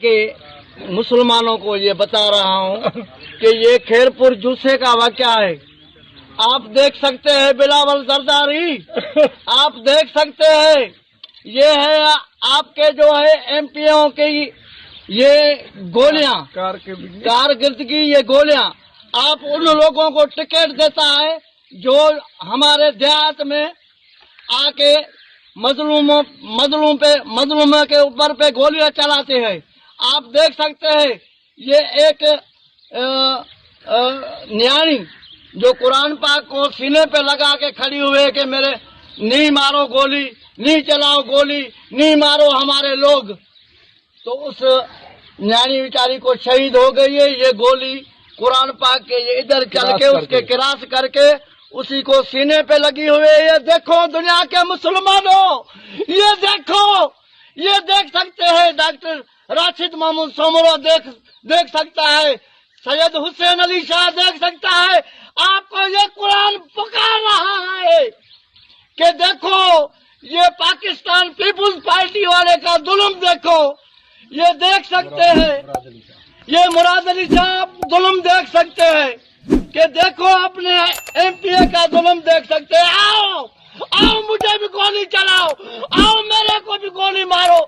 کہ مسلمانوں کو یہ بتا رہا ہوں کہ یہ کھیرپور جوسے کا واقعہ ہے۔ آپ دیکھ سکتے ہیں بلاول زرداری، آپ دیکھ سکتے ہیں یہ ہے آپ کے جو ہے ایم پیوں کی یہ گولیاں کارکردگی، یہ گولیاں آپ ان لوگوں کو ٹکٹ دیتا ہے جو ہمارے دیہات میں آ کے مظلوموں کے اوپر پہ گولیاں چلاتے ہیں۔ آپ دیکھ سکتے ہیں یہ ایک نیانی جو قرآن پاک کو سینے پہ لگا کے کھڑی ہوئے کہ میرے نہیں مارو گولی، نہیں چلاؤ گولی، نہیں مارو ہمارے لوگ، تو اس نیانی بیچاری کو شہید ہو گئی ہے۔ یہ گولی قرآن پاک کے یہ ادھر چل کے اس کے کراس کر کے اسی کو سینے پہ لگی ہوئی ہے۔ یہ دیکھو دنیا کے مسلمانوں، یہ دیکھو، یہ دیکھ سکتے ہیں ڈاکٹر راشد محمود سومرو دیکھ سکتا ہے، سید حسین علی شاہ دیکھ سکتا ہے۔ آپ کو یہ قرآن پکار رہا ہے کہ دیکھو یہ پاکستان پیپلز پارٹی والے کا ظلم دیکھو، یہ دیکھ سکتے ہیں، یہ مراد علی صاحب ظلم دیکھ سکتے ہیں کہ دیکھو اپنے ایم پی اے کا ظلم دیکھ سکتے ہیں۔ آؤ مجھے بھی گولی چلاؤ، آؤ میرے کو بھی گولی مارو۔